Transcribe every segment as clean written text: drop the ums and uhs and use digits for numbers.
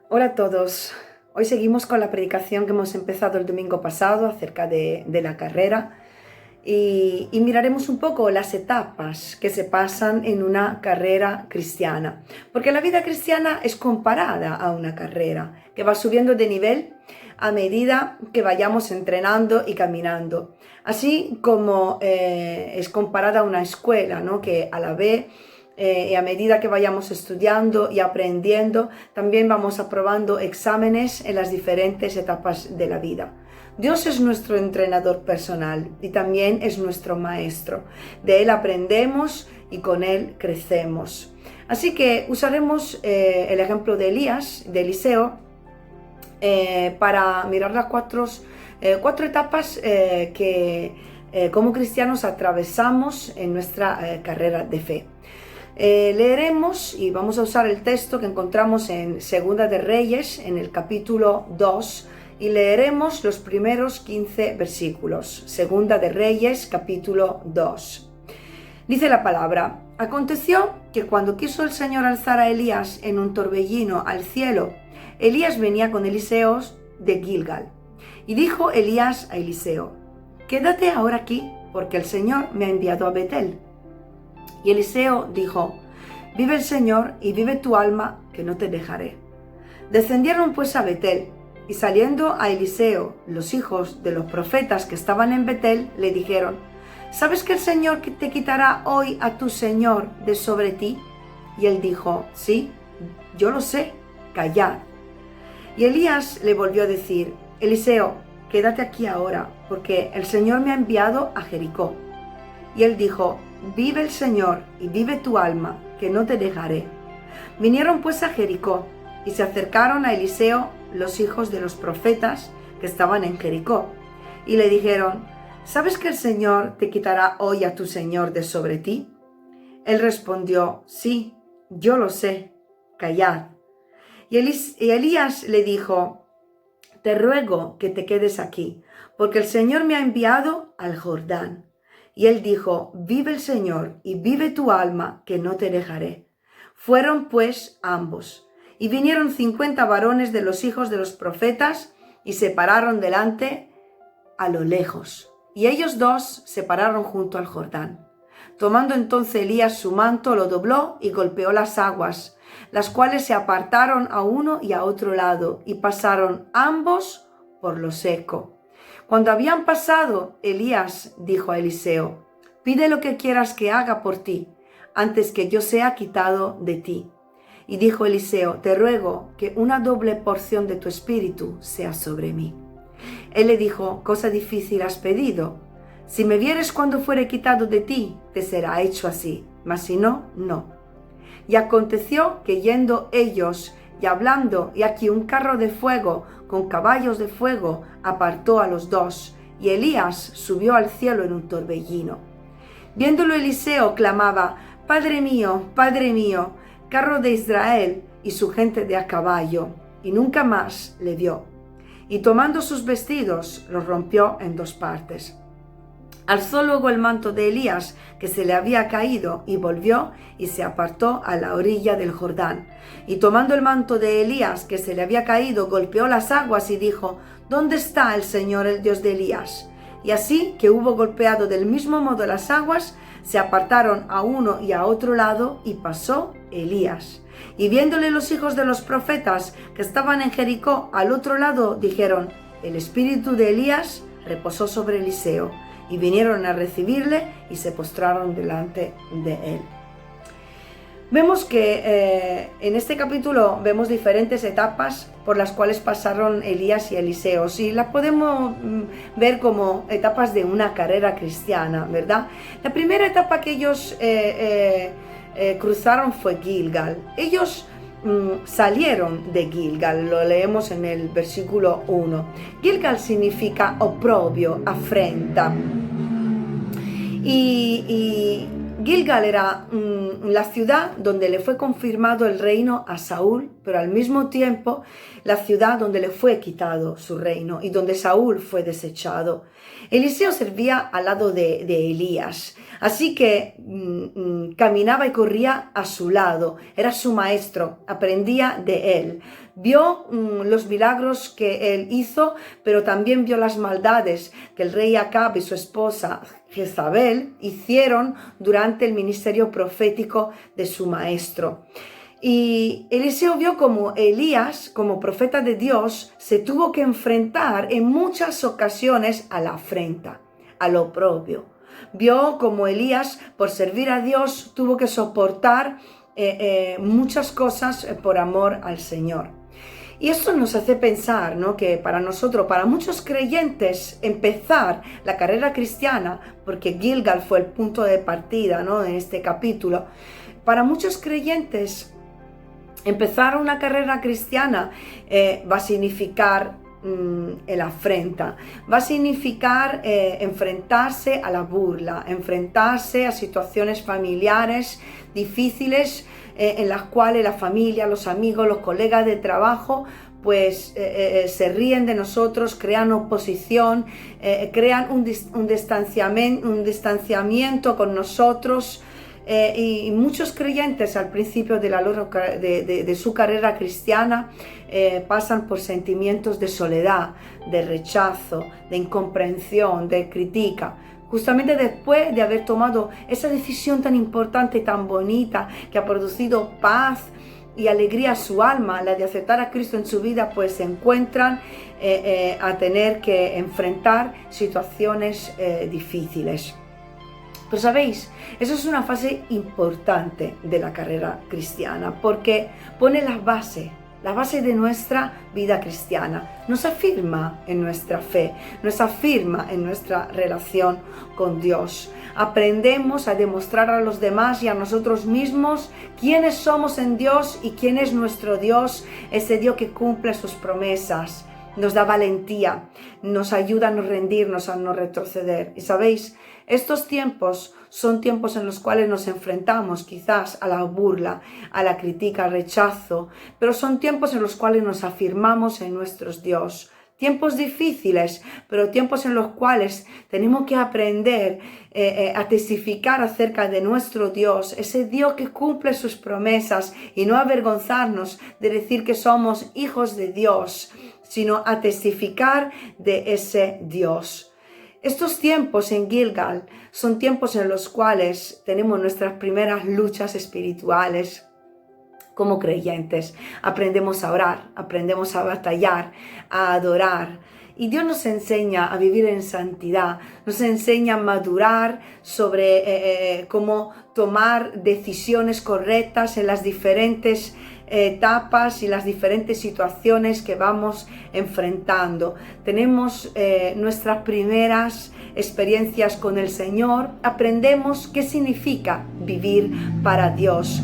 Hola a todos. Hoy seguimos con la predicación que hemos empezado el domingo pasado acerca de la carrera y miraremos un poco las etapas que se pasan en una carrera cristiana. Porque la vida cristiana es comparada a una carrera que va subiendo de nivel a medida que vayamos entrenando y caminando. Así como es comparada a una escuela, ¿no? Que a la vez y a medida que vayamos estudiando y aprendiendo, también vamos aprobando exámenes en las diferentes etapas de la vida. Dios es nuestro entrenador personal y también es nuestro maestro. De Él aprendemos y con Él crecemos. Así que usaremos el ejemplo de Elías, de Eliseo, para mirar las cuatro etapas que como cristianos atravesamos en nuestra carrera de fe. Leeremos y vamos a usar el texto que encontramos en Segunda de Reyes, en el capítulo 2, y leeremos los primeros 15 versículos. Segunda de Reyes, capítulo 2. Dice la palabra: aconteció que cuando quiso el Señor alzar a Elías en un torbellino al cielo, Elías venía con Eliseo de Gilgal. Y dijo Elías a Eliseo: quédate ahora aquí, porque el Señor me ha enviado a Betel. Y Eliseo dijo: vive el Señor y vive tu alma, que no te dejaré. Descendieron pues a Betel, y saliendo a Eliseo, los hijos de los profetas que estaban en Betel, le dijeron: ¿sabes que el Señor te quitará hoy a tu Señor de sobre ti? Y él dijo: sí, yo lo sé, callad. Y Elías le volvió a decir: Eliseo, quédate aquí ahora, porque el Señor me ha enviado a Jericó. Y él dijo: vive el Señor y vive tu alma, que no te dejaré. Vinieron pues a Jericó, y se acercaron a Eliseo los hijos de los profetas que estaban en Jericó, y le dijeron: ¿sabes que el Señor te quitará hoy a tu Señor de sobre ti? Él respondió: sí, yo lo sé, callad. Y Elías le dijo: te ruego que te quedes aquí, porque el Señor me ha enviado al Jordán. Y él dijo: vive el Señor y vive tu alma, que no te dejaré. Fueron pues ambos, y vinieron 50 varones de los hijos de los profetas, y se pararon delante a lo lejos. Y ellos dos se pararon junto al Jordán. Tomando entonces Elías su manto, lo dobló y golpeó las aguas, las cuales se apartaron a uno y a otro lado, y pasaron ambos por lo seco. Cuando habían pasado, Elías dijo a Eliseo: pide lo que quieras que haga por ti, antes que yo sea quitado de ti. Y dijo Eliseo: te ruego que una doble porción de tu espíritu sea sobre mí. Él le dijo: cosa difícil has pedido. Si me vieres cuando fuere quitado de ti, te será hecho así, mas si no, no. Y aconteció que yendo ellos y hablando, y aquí un carro de fuego con caballos de fuego apartó a los dos, y Elías subió al cielo en un torbellino. Viéndolo Eliseo clamaba: Padre mío, carro de Israel y su gente de a caballo, y nunca más le vio. Y tomando sus vestidos, los rompió en dos partes. Alzó luego el manto de Elías, que se le había caído, y volvió y se apartó a la orilla del Jordán. Y tomando el manto de Elías, que se le había caído, golpeó las aguas y dijo: ¿dónde está el Señor, el Dios de Elías? Y así que hubo golpeado del mismo modo las aguas, se apartaron a uno y a otro lado, y pasó Elías. Y viéndole los hijos de los profetas que estaban en Jericó al otro lado, dijeron: el espíritu de Elías reposó sobre Eliseo. Y vinieron a recibirle y se postraron delante de él. Vemos que en este capítulo vemos diferentes etapas por las cuales pasaron Elías y Eliseo. Y las podemos ver como etapas de una carrera cristiana, ¿verdad? La primera etapa que ellos cruzaron fue Gilgal. Ellos salieron de Gilgal, lo leemos en el versículo 1. Gilgal significa oprobio, afrenta. Y Gilgal era la ciudad donde le fue confirmado el reino a Saúl, pero al mismo tiempo la ciudad donde le fue quitado su reino y donde Saúl fue desechado. Eliseo servía al lado de Elías. Así que caminaba y corría a su lado, era su maestro, aprendía de él. Vio los milagros que él hizo, pero también vio las maldades que el rey Acab y su esposa Jezabel hicieron durante el ministerio profético de su maestro. Y Eliseo vio como Elías, como profeta de Dios, se tuvo que enfrentar en muchas ocasiones a la afrenta, al oprobio. Vio como Elías, por servir a Dios, tuvo que soportar muchas cosas por amor al Señor. Y esto nos hace pensar, ¿no?, que para nosotros, para muchos creyentes, empezar la carrera cristiana, porque Gilgal fue el punto de partida, ¿no?, en este capítulo, para muchos creyentes empezar una carrera cristiana va a significar el afrenta, va a significar enfrentarse a la burla, enfrentarse a situaciones familiares difíciles en las cuales la familia, los amigos, los colegas de trabajo pues se ríen de nosotros, crean oposición, crean un distanciamiento con nosotros. Y muchos creyentes al principio de su carrera cristiana pasan por sentimientos de soledad, de rechazo, de incomprensión, de crítica. Justamente después de haber tomado esa decisión tan importante y tan bonita que ha producido paz y alegría a su alma, la de aceptar a Cristo en su vida, pues se encuentran a tener que enfrentar situaciones difíciles. Pero sabéis, eso es una fase importante de la carrera cristiana, porque pone la base de nuestra vida cristiana, nos afirma en nuestra fe, nos afirma en nuestra relación con Dios. Aprendemos a demostrar a los demás y a nosotros mismos quiénes somos en Dios y quién es nuestro Dios, ese Dios que cumple sus promesas. Nos da valentía, nos ayuda a no rendirnos, a no retroceder. Y sabéis, estos tiempos son tiempos en los cuales nos enfrentamos quizás a la burla, a la crítica, al rechazo, pero son tiempos en los cuales nos afirmamos en nuestro Dios. Tiempos difíciles, pero tiempos en los cuales tenemos que aprender a testificar acerca de nuestro Dios, ese Dios que cumple sus promesas, y no avergonzarnos de decir que somos hijos de Dios, sino a testificar de ese Dios. Estos tiempos en Gilgal son tiempos en los cuales tenemos nuestras primeras luchas espirituales como creyentes. Aprendemos a orar, aprendemos a batallar, a adorar. Y Dios nos enseña a vivir en santidad, nos enseña a madurar sobre cómo tomar decisiones correctas en las diferentes etapas y las diferentes situaciones que vamos enfrentando. Tenemos nuestras primeras experiencias con el Señor, aprendemos qué significa vivir para Dios,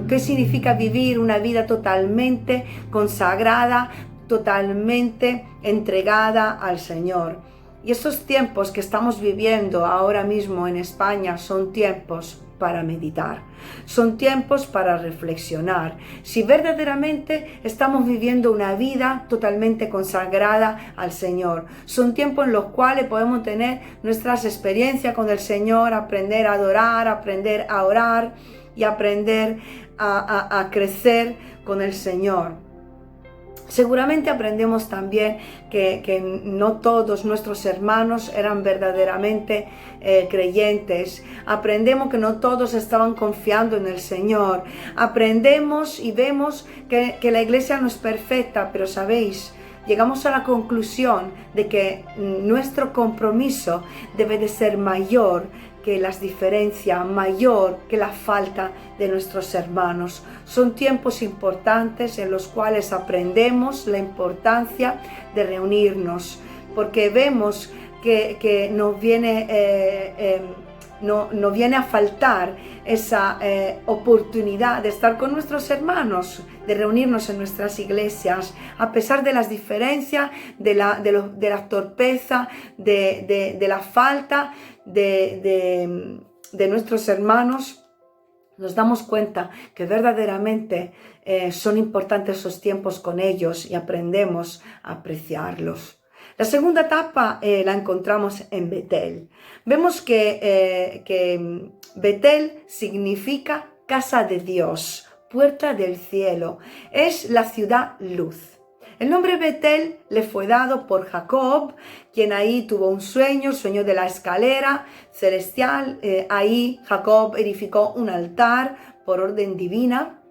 qué significa vivir una vida totalmente consagrada, totalmente entregada al Señor. Y estos tiempos que estamos viviendo ahora mismo en España son tiempos para meditar, son tiempos para reflexionar si verdaderamente estamos viviendo una vida totalmente consagrada al Señor. Son tiempos en los cuales podemos tener nuestras experiencias con el Señor, aprender a adorar, aprender a orar y aprender a crecer con el Señor. Seguramente aprendemos también que no todos nuestros hermanos eran verdaderamente creyentes. Aprendemos que no todos estaban confiando en el Señor. Aprendemos y vemos que la iglesia no es perfecta, pero sabéis, llegamos a la conclusión de que nuestro compromiso debe de ser mayor que las diferencias, mayor que la falta de nuestros hermanos. Son tiempos importantes en los cuales aprendemos la importancia de reunirnos, porque vemos que nos viene a faltar esa oportunidad de estar con nuestros hermanos, de reunirnos en nuestras iglesias, a pesar de las diferencias, de la torpeza, de la falta de nuestros hermanos. Nos damos cuenta que verdaderamente son importantes esos tiempos con ellos y aprendemos a apreciarlos. La segunda etapa la encontramos en Betel. Vemos que Betel significa casa de Dios, puerta del cielo. Es la ciudad luz. El nombre Betel le fue dado por Jacob, quien ahí tuvo un sueño, el sueño de la escalera celestial. Ahí Jacob edificó un altar por orden divina,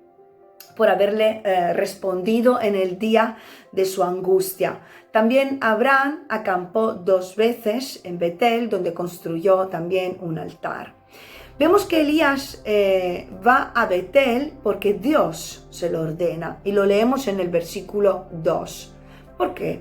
por haberle respondido en el día de su angustia. También Abraham acampó 2 veces en Betel, donde construyó también un altar. Vemos que Elías va a Betel porque Dios se lo ordena, y lo leemos en el versículo 2. ¿Por qué?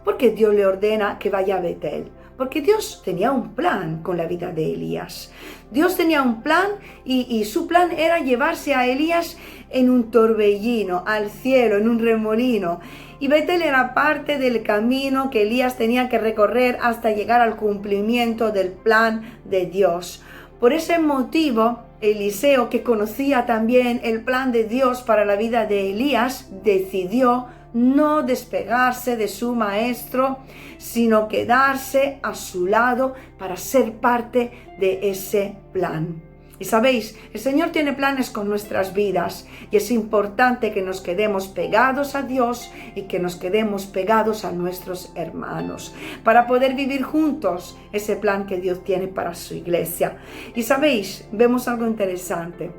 Porque Dios le ordena que vaya a Betel. Porque Dios tenía un plan con la vida de Elías. Dios tenía un plan y su plan era llevarse a Elías en un torbellino, al cielo, en un remolino. Y Betel era parte del camino que Elías tenía que recorrer hasta llegar al cumplimiento del plan de Dios. Por ese motivo, Eliseo, que conocía también el plan de Dios para la vida de Elías, decidió no despegarse de su maestro, sino quedarse a su lado para ser parte de ese plan. Y sabéis, el Señor tiene planes con nuestras vidas y es importante que nos quedemos pegados a Dios y que nos quedemos pegados a nuestros hermanos para poder vivir juntos ese plan que Dios tiene para su iglesia. Y sabéis, vemos algo interesante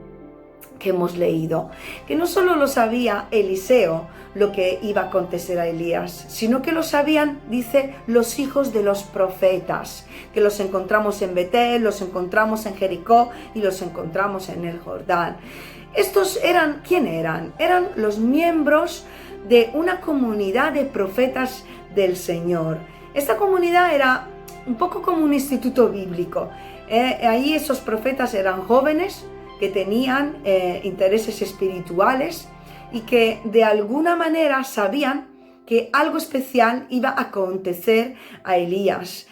que hemos leído, que no solo lo sabía Eliseo lo que iba a acontecer a Elías, sino que lo sabían, dice, los hijos de los profetas, que los encontramos en Betel, los encontramos en Jericó y los encontramos en el Jordán. Estos eran, ¿quién eran? Eran los miembros de una comunidad de profetas del Señor. Esta comunidad era un poco como un instituto bíblico. Ahí esos profetas eran jóvenes que tenían intereses espirituales y que de alguna manera sabían que algo especial iba a acontecer a Elías.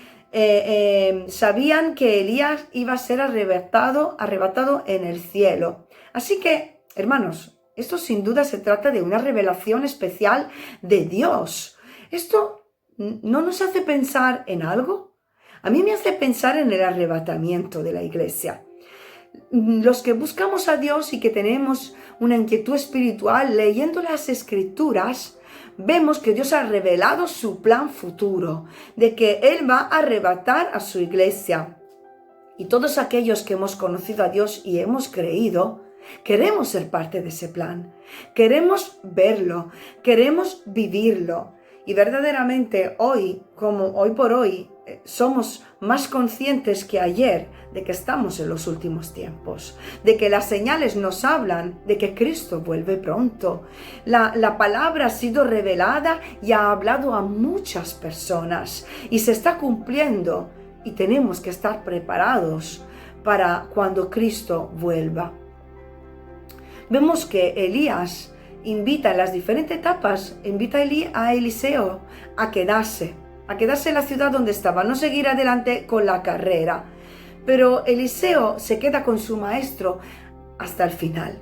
Sabían que Elías iba a ser arrebatado en el cielo. Así que, hermanos, esto sin duda se trata de una revelación especial de Dios. ¿Esto no nos hace pensar en algo? A mí me hace pensar en el arrebatamiento de la iglesia. Los que buscamos a Dios y que tenemos una inquietud espiritual, leyendo las Escrituras, vemos que Dios ha revelado su plan futuro, de que Él va a arrebatar a su iglesia. Y todos aquellos que hemos conocido a Dios y hemos creído, queremos ser parte de ese plan. Queremos verlo, queremos vivirlo. Y verdaderamente hoy, como hoy por hoy, somos más conscientes que ayer de que estamos en los últimos tiempos, de que las señales nos hablan de que Cristo vuelve pronto. La palabra ha sido revelada y ha hablado a muchas personas y se está cumpliendo y tenemos que estar preparados para cuando Cristo vuelva. Vemos que Elías invita en las diferentes etapas, invita a Eliseo a quedarse en la ciudad donde estaba, no seguir adelante con la carrera. Pero Eliseo se queda con su maestro hasta el final.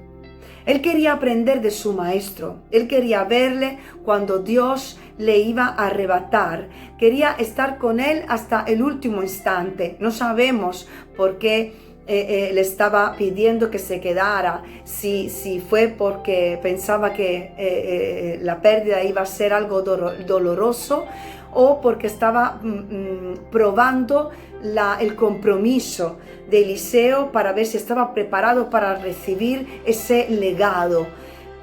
Él quería aprender de su maestro, él quería verle cuando Dios le iba a arrebatar, quería estar con él hasta el último instante. No sabemos por qué le estaba pidiendo que se quedara, si fue porque pensaba que la pérdida iba a ser algo doloroso, o porque estaba probando el compromiso de Eliseo para ver si estaba preparado para recibir ese legado.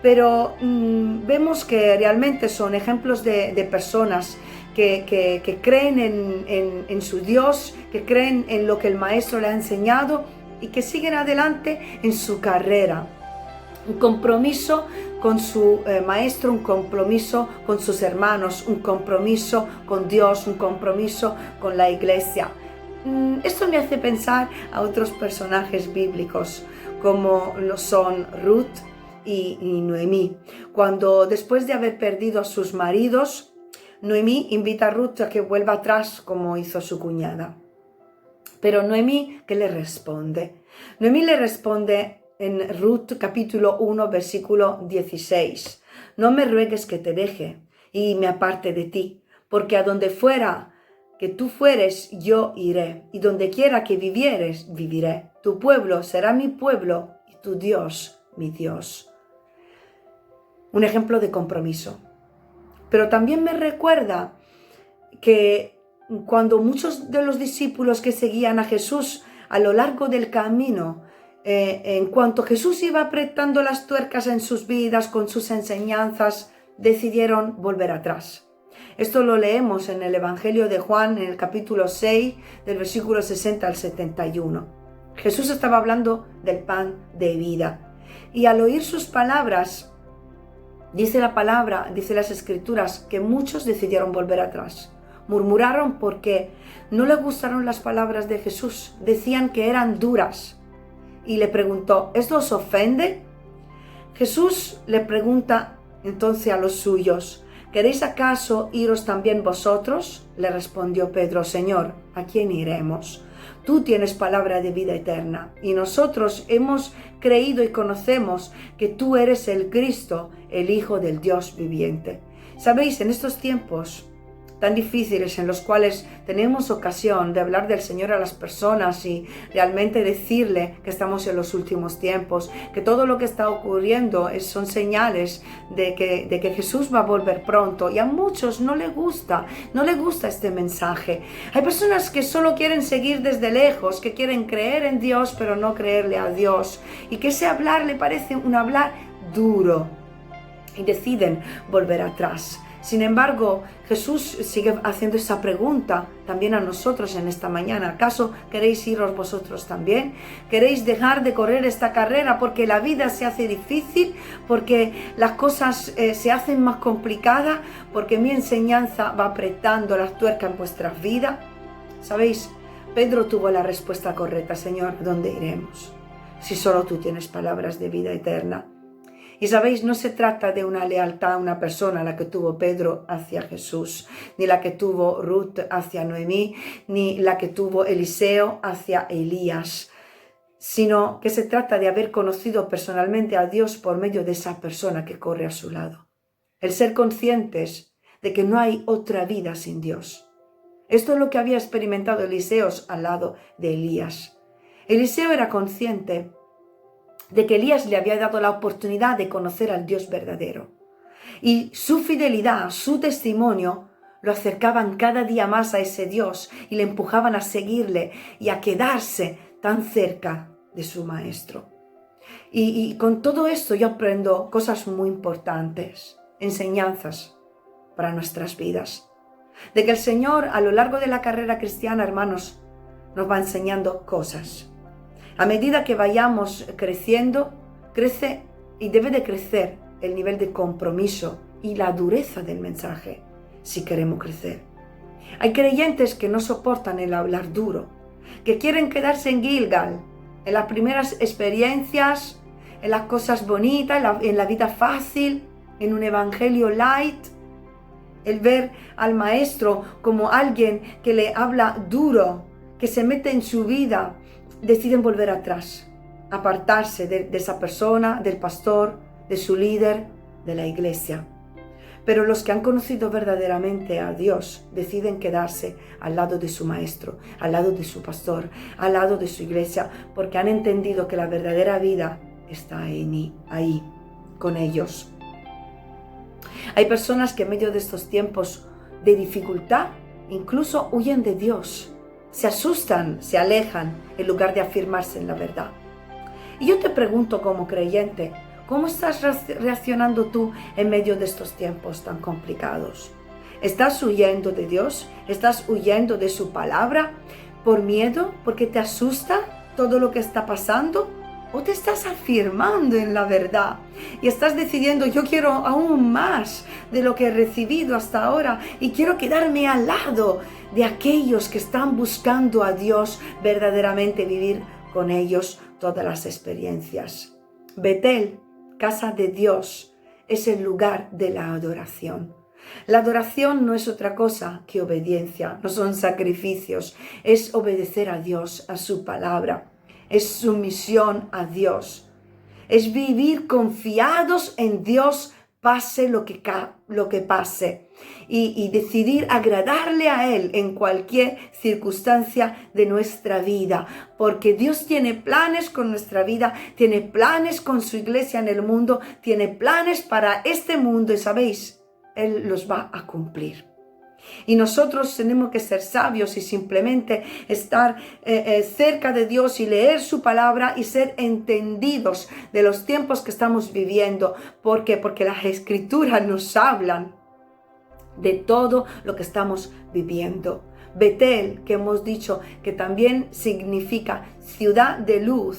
Pero vemos que realmente son ejemplos de personas que creen en su Dios, que creen en lo que el maestro le ha enseñado y que siguen adelante en su carrera. Un compromiso con su maestro, un compromiso con sus hermanos, un compromiso con Dios, un compromiso con la iglesia. Esto me hace pensar a otros personajes bíblicos como lo son Ruth y Noemí. Cuando después de haber perdido a sus maridos, Noemí invita a Ruth a que vuelva atrás como hizo su cuñada. Pero Noemí, ¿qué le responde? Noemí le responde en Ruth capítulo 1 versículo 16. No me ruegues que te deje y me aparte de ti, porque a donde fuera que tú fueres, yo iré, y donde quiera que vivieres, viviré. Tu pueblo será mi pueblo, y tu Dios, mi Dios. Un ejemplo de compromiso. Pero también me recuerda que cuando muchos de los discípulos que seguían a Jesús a lo largo del camino, en cuanto Jesús iba apretando las tuercas en sus vidas con sus enseñanzas, decidieron volver atrás. Esto lo leemos en el Evangelio de Juan, en el capítulo 6, del versículo 60 al 71. Jesús estaba hablando del pan de vida. Y al oír sus palabras, dice la palabra, dice las Escrituras, que muchos decidieron volver atrás. Murmuraron porque no les gustaron las palabras de Jesús. Decían que eran duras. Y le preguntó, ¿esto os ofende? Jesús le pregunta entonces a los suyos, ¿queréis acaso iros también vosotros? Le respondió Pedro, Señor, ¿a quién iremos? Tú tienes palabra de vida eterna, y nosotros hemos creído y conocemos que tú eres el Cristo, el Hijo del Dios viviente. Sabéis, en estos tiempos tan difíciles en los cuales tenemos ocasión de hablar del Señor a las personas y realmente decirle que estamos en los últimos tiempos, que todo lo que está ocurriendo son señales de que Jesús va a volver pronto, y a muchos no les gusta este mensaje. Hay personas que solo quieren seguir desde lejos, que quieren creer en Dios pero no creerle a Dios, y que ese hablar le parece un hablar duro y deciden volver atrás. Sin embargo, Jesús sigue haciendo esa pregunta también a nosotros en esta mañana. ¿Acaso queréis iros vosotros también? ¿Queréis dejar de correr esta carrera porque la vida se hace difícil? ¿Porque las cosas se hacen más complicadas? ¿Porque mi enseñanza va apretando las tuercas en vuestras vidas? ¿Sabéis? Pedro tuvo la respuesta correcta. Señor, ¿a dónde iremos? Si solo tú tienes palabras de vida eterna. Y sabéis, no se trata de una lealtad a una persona, la que tuvo Pedro hacia Jesús, ni la que tuvo Ruth hacia Noemí, ni la que tuvo Eliseo hacia Elías, sino que se trata de haber conocido personalmente a Dios por medio de esa persona que corre a su lado. El ser conscientes de que no hay otra vida sin Dios. Esto es lo que había experimentado Eliseo al lado de Elías. Eliseo era consciente de que Elías le había dado la oportunidad de conocer al Dios verdadero. Y su fidelidad, su testimonio, lo acercaban cada día más a ese Dios y le empujaban a seguirle y a quedarse tan cerca de su maestro. Y con todo esto yo aprendo cosas muy importantes, enseñanzas para nuestras vidas. De que el Señor a lo largo de la carrera cristiana, hermanos, nos va enseñando cosas. A medida que vayamos creciendo, crece y debe de crecer el nivel de compromiso y la dureza del mensaje, si queremos crecer. Hay creyentes que no soportan el hablar duro, que quieren quedarse en Gilgal, en las primeras experiencias, en las cosas bonitas, en la vida fácil, en un evangelio light. El ver al maestro como alguien que le habla duro, que se mete en su vida, deciden volver atrás, apartarse de esa persona, del pastor, de su líder, de la iglesia. Pero los que han conocido verdaderamente a Dios deciden quedarse al lado de su maestro, al lado de su pastor, al lado de su iglesia, porque han entendido que la verdadera vida está ahí, con ellos. Hay personas que en medio de estos tiempos de dificultad incluso huyen de Dios. Se asustan, se alejan, en lugar de afirmarse en la verdad. Y yo te pregunto como creyente, ¿cómo estás reaccionando tú en medio de estos tiempos tan complicados? ¿Estás huyendo de Dios? ¿Estás huyendo de su palabra por miedo? ¿Porque te asusta todo lo que está pasando? ¿O te estás afirmando en la verdad y estás decidiendo, yo quiero aún más de lo que he recibido hasta ahora y quiero quedarme al lado de aquellos que están buscando a Dios verdaderamente, vivir con ellos todas las experiencias? Betel, casa de Dios, es el lugar de la adoración. La adoración no es otra cosa que obediencia, no son sacrificios, es obedecer a Dios, a su palabra. Es sumisión a Dios. Es vivir confiados en Dios pase lo que pase, y decidir agradarle a Él en cualquier circunstancia de nuestra vida, porque Dios tiene planes con nuestra vida, tiene planes con su iglesia en el mundo, tiene planes para este mundo, y sabéis, Él los va a cumplir. Y nosotros tenemos que ser sabios y simplemente estar cerca de Dios y leer su palabra y ser entendidos de los tiempos que estamos viviendo. ¿Por qué? Porque las escrituras nos hablan de todo lo que estamos viviendo. Betel, que hemos dicho que también significa ciudad de luz,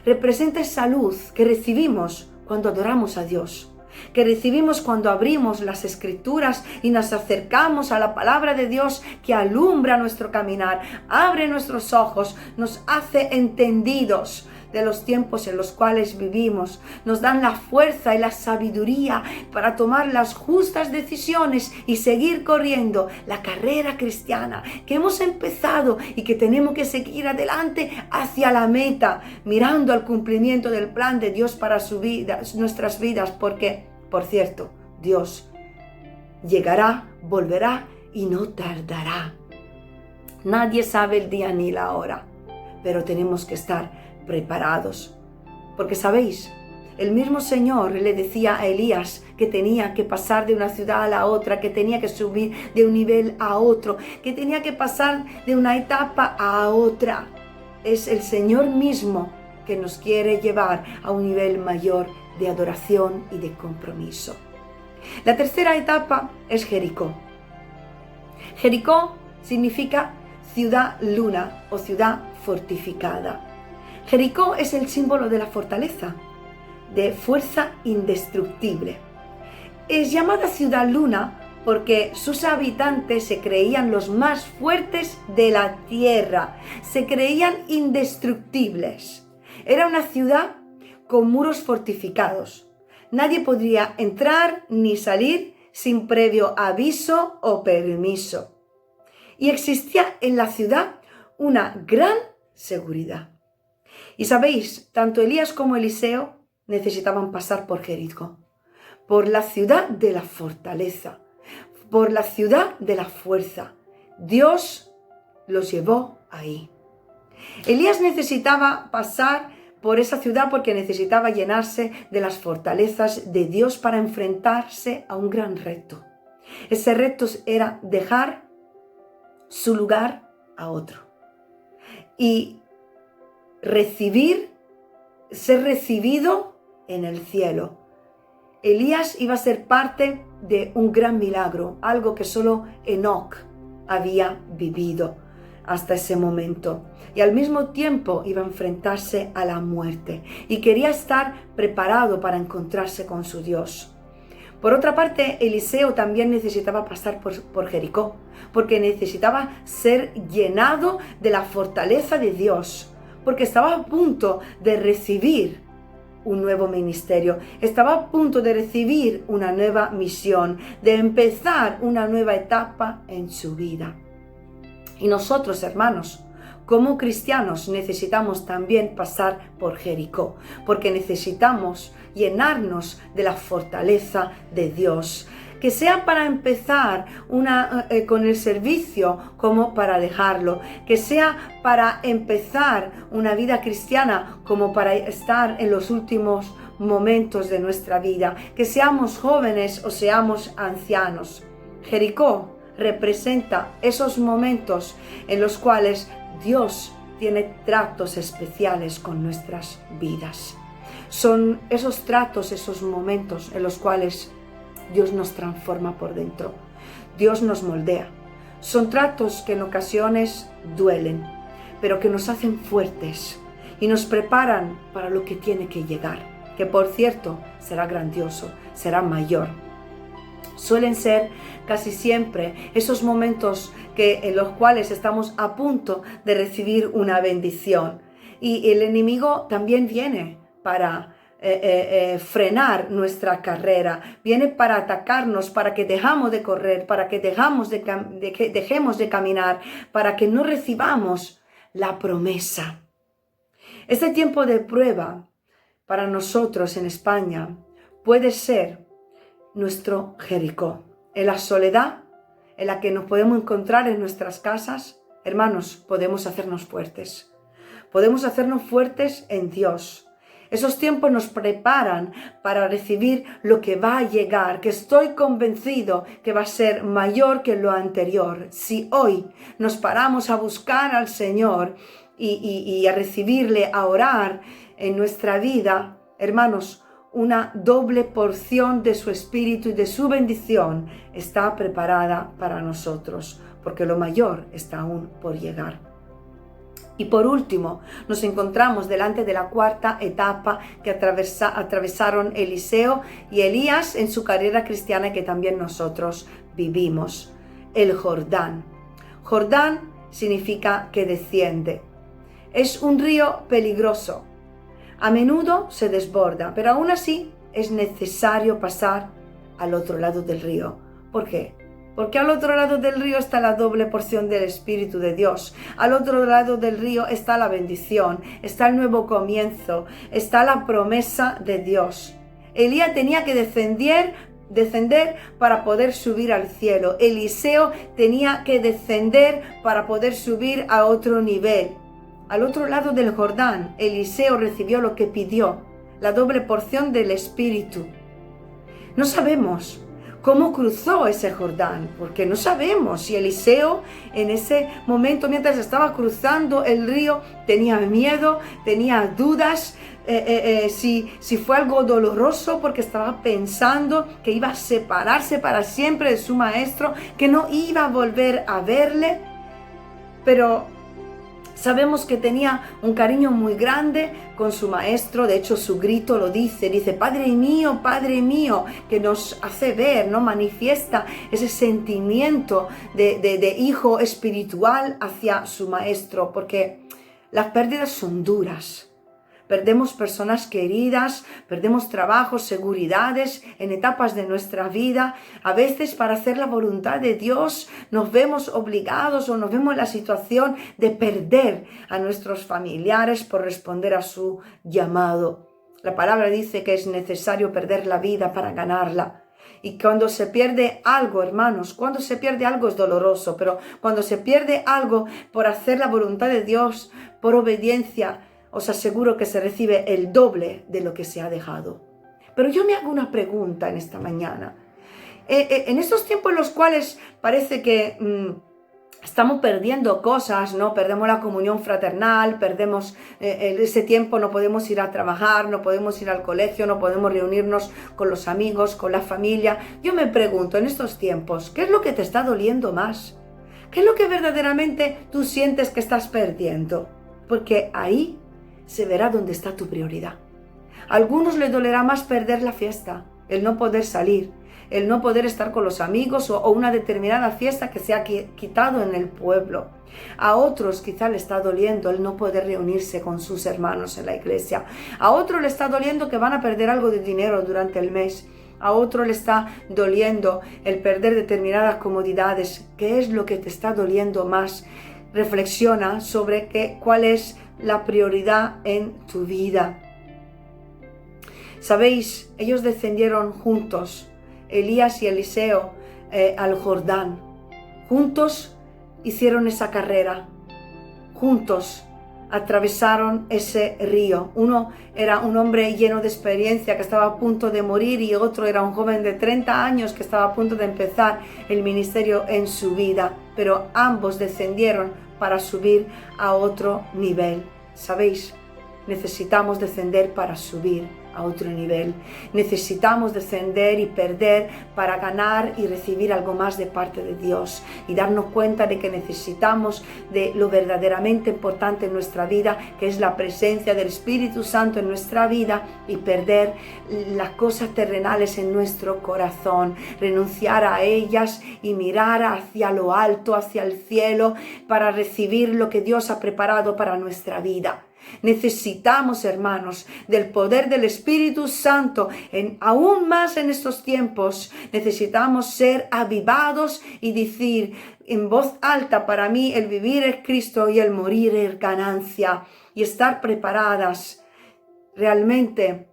representa esa luz que recibimos cuando adoramos a Dios, que recibimos cuando abrimos las escrituras y nos acercamos a la palabra de Dios, que alumbra nuestro caminar, abre nuestros ojos, nos hace entendidos de los tiempos en los cuales vivimos, nos dan la fuerza y la sabiduría para tomar las justas decisiones y seguir corriendo la carrera cristiana que hemos empezado y que tenemos que seguir adelante hacia la meta, mirando al cumplimiento del plan de Dios para nuestras vidas, porque, por cierto, Dios llegará, volverá y no tardará. Nadie sabe el día ni la hora, pero tenemos que estar preparados, porque sabéis, el mismo Señor le decía a Elías que tenía que pasar de una ciudad a la otra, que tenía que subir de un nivel a otro, que tenía que pasar de una etapa a otra. Es el Señor mismo que nos quiere llevar a un nivel mayor de adoración y de compromiso. La tercera etapa es Jericó. Jericó significa ciudad luna o ciudad fortificada. Jericó es el símbolo de la fortaleza, de fuerza indestructible. Es llamada ciudad luna porque sus habitantes se creían los más fuertes de la tierra, se creían indestructibles. Era una ciudad con muros fortificados. Nadie podría entrar ni salir sin previo aviso o permiso. Y existía en la ciudad una gran seguridad. Y sabéis, tanto Elías como Eliseo necesitaban pasar por Jericó, por la ciudad de la fortaleza, por la ciudad de la fuerza. Dios los llevó ahí. Elías necesitaba pasar por esa ciudad porque necesitaba llenarse de las fortalezas de Dios para enfrentarse a un gran reto. Ese reto era dejar su lugar a otro y ser recibido en el cielo. Elías iba a ser parte de un gran milagro, algo que solo Enoc había vivido hasta ese momento. Y al mismo tiempo iba a enfrentarse a la muerte y quería estar preparado para encontrarse con su Dios. Por otra parte, Eliseo también necesitaba pasar por Jericó, porque necesitaba ser llenado de la fortaleza de Dios, porque estaba a punto de recibir un nuevo ministerio, estaba a punto de recibir una nueva misión, de empezar una nueva etapa en su vida. Y nosotros, hermanos, como cristianos, necesitamos también pasar por Jericó, porque necesitamos llenarnos de la fortaleza de Dios, que sea para empezar con el servicio como para dejarlo, que sea para empezar una vida cristiana como para estar en los últimos momentos de nuestra vida, que seamos jóvenes o seamos ancianos. Jericó representa esos momentos en los cuales Dios tiene tratos especiales con nuestras vidas. Son esos tratos, esos momentos en los cuales Dios nos transforma por dentro. Dios nos moldea. Son tratos que en ocasiones duelen, pero que nos hacen fuertes y nos preparan para lo que tiene que llegar, que por cierto será grandioso, será mayor. Suelen ser casi siempre esos momentos en los cuales estamos a punto de recibir una bendición. Y el enemigo también viene para frenar nuestra carrera, viene para atacarnos, para que dejamos de correr, para que dejemos de caminar, para que no recibamos la promesa. Este tiempo de prueba para nosotros en España puede ser nuestro Jericó. En la soledad en la que nos podemos encontrar en nuestras casas, hermanos, podemos hacernos fuertes. Podemos hacernos fuertes en Dios. Esos tiempos nos preparan para recibir lo que va a llegar, que estoy convencido que va a ser mayor que lo anterior. Si hoy nos paramos a buscar al Señor y a recibirle, a orar en nuestra vida, hermanos, una doble porción de su Espíritu y de su bendición está preparada para nosotros, porque lo mayor está aún por llegar. Y por último, nos encontramos delante de la cuarta etapa que atravesaron Eliseo y Elías en su carrera cristiana, que también nosotros vivimos: el Jordán. Jordán significa que desciende. Es un río peligroso. A menudo se desborda, pero aún así es necesario pasar al otro lado del río. ¿Por qué? Porque al otro lado del río está la doble porción del Espíritu de Dios. Al otro lado del río está la bendición, está el nuevo comienzo, está la promesa de Dios. Elías tenía que descender para poder subir al cielo. Eliseo tenía que descender para poder subir a otro nivel. Al otro lado del Jordán, Eliseo recibió lo que pidió, la doble porción del Espíritu. No sabemos cómo cruzó ese Jordán, porque no sabemos si Eliseo en ese momento, mientras estaba cruzando el río, tenía miedo, tenía dudas, si fue algo doloroso, porque estaba pensando que iba a separarse para siempre de su maestro, que no iba a volver a verle. Pero sabemos que tenía un cariño muy grande con su maestro. De hecho, su grito lo dice, Padre mío, que nos hace ver, ¿no? Manifiesta ese sentimiento de hijo espiritual hacia su maestro, porque las pérdidas son duras. Perdemos personas queridas, perdemos trabajos, seguridades en etapas de nuestra vida. A veces, para hacer la voluntad de Dios, nos vemos obligados o nos vemos en la situación de perder a nuestros familiares por responder a su llamado. La palabra dice que es necesario perder la vida para ganarla. Y cuando se pierde algo, hermanos, cuando se pierde algo es doloroso, pero cuando se pierde algo por hacer la voluntad de Dios, por obediencia, os aseguro que se recibe el doble de lo que se ha dejado. Pero yo me hago una pregunta en esta mañana. En estos tiempos en los cuales parece que estamos perdiendo cosas, ¿no? Perdemos la comunión fraternal, perdemos ese tiempo, no podemos ir a trabajar, no podemos ir al colegio, no podemos reunirnos con los amigos, con la familia. Yo me pregunto en estos tiempos, ¿qué es lo que te está doliendo más? ¿Qué es lo que verdaderamente tú sientes que estás perdiendo? Porque ahí se verá dónde está tu prioridad. A algunos les dolerá más perder la fiesta, el no poder salir, el no poder estar con los amigos o una determinada fiesta que se ha quitado en el pueblo. A otros quizá le está doliendo el no poder reunirse con sus hermanos en la iglesia. A otros le está doliendo que van a perder algo de dinero durante el mes. A otro le está doliendo el perder determinadas comodidades. ¿Qué es lo que te está doliendo más? Reflexiona sobre cuál es la prioridad en tu vida. Sabéis, ellos descendieron juntos, Elías y Eliseo, al Jordán. Juntos hicieron esa carrera. Juntos atravesaron ese río. Uno era un hombre lleno de experiencia que estaba a punto de morir, y otro era un joven de 30 años que estaba a punto de empezar el ministerio en su vida. Pero ambos descendieron para subir a otro nivel. ¿Sabéis? Necesitamos descender para subir a otro nivel. Necesitamos descender y perder para ganar y recibir algo más de parte de Dios, y darnos cuenta de que necesitamos de lo verdaderamente importante en nuestra vida, que es la presencia del Espíritu Santo en nuestra vida, y perder las cosas terrenales en nuestro corazón, renunciar a ellas y mirar hacia lo alto, hacia el cielo, para recibir lo que Dios ha preparado para nuestra vida. Necesitamos, hermanos, del poder del Espíritu Santo, aún más en estos tiempos. Necesitamos ser avivados y decir en voz alta: para mí el vivir es Cristo y el morir es ganancia. Y estar preparadas realmente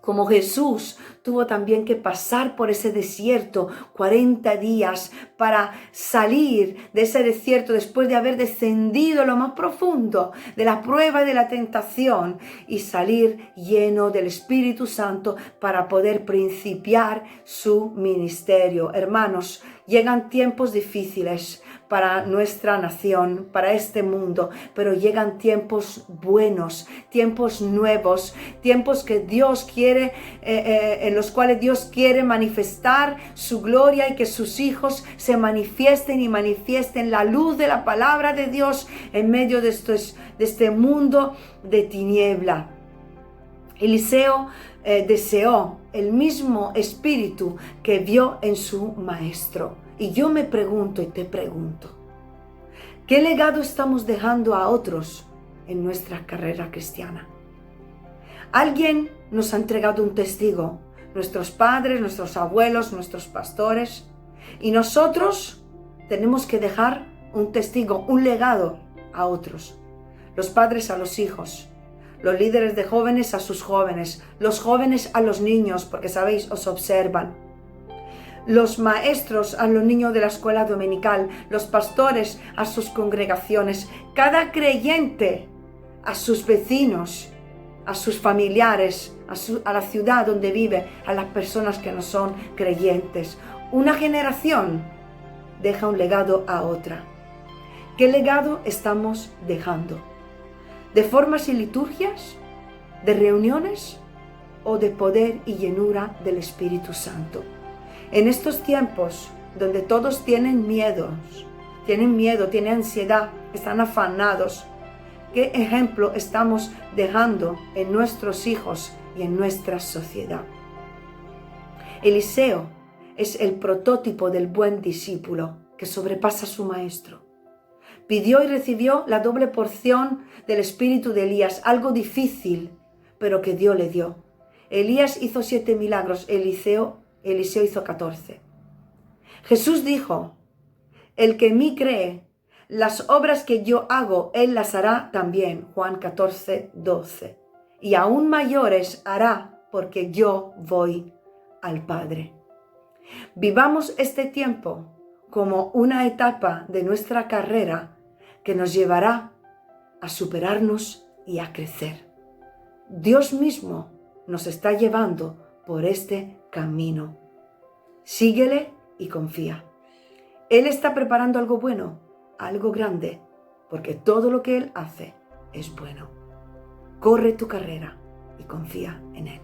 Como Jesús tuvo también que pasar por ese desierto 40 días para salir de ese desierto después de haber descendido a lo más profundo de la prueba y de la tentación y salir lleno del Espíritu Santo para poder principiar su ministerio. Hermanos, llegan tiempos difíciles para nuestra nación, para este mundo, pero llegan tiempos buenos, tiempos nuevos, tiempos que Dios quiere, en los cuales Dios quiere manifestar su gloria y que sus hijos se manifiesten y manifiesten la luz de la palabra de Dios en medio de este mundo de tiniebla. Eliseo deseó el mismo espíritu que vio en su maestro. Y yo me pregunto y te pregunto, ¿qué legado estamos dejando a otros en nuestra carrera cristiana? Alguien nos ha entregado un testigo, nuestros padres, nuestros abuelos, nuestros pastores, y nosotros tenemos que dejar un testigo, un legado a otros. Los padres a los hijos, los líderes de jóvenes a sus jóvenes, los jóvenes a los niños, porque sabéis, os observan. Los maestros a los niños de la escuela dominical, los pastores a sus congregaciones, cada creyente a sus vecinos, a sus familiares, a la ciudad donde vive, a las personas que no son creyentes. Una generación deja un legado a otra. ¿Qué legado estamos dejando? ¿De formas y liturgias? ¿De reuniones? ¿O de poder y llenura del Espíritu Santo? En estos tiempos donde todos tienen miedo, tienen ansiedad, están afanados, ¿qué ejemplo estamos dejando en nuestros hijos y en nuestra sociedad? Eliseo es el prototipo del buen discípulo que sobrepasa a su maestro. Pidió y recibió la doble porción del espíritu de Elías, algo difícil, pero que Dios le dio. Elías hizo 7 milagros, Eliseo hizo 14. Jesús dijo, el que en mí cree, las obras que yo hago, él las hará también. Juan 14, 12. Y aún mayores hará, porque yo voy al Padre. Vivamos este tiempo como una etapa de nuestra carrera que nos llevará a superarnos y a crecer. Dios mismo nos está llevando por este camino. Síguele y confía. Él está preparando algo bueno, algo grande, porque todo lo que Él hace es bueno. Corre tu carrera y confía en Él.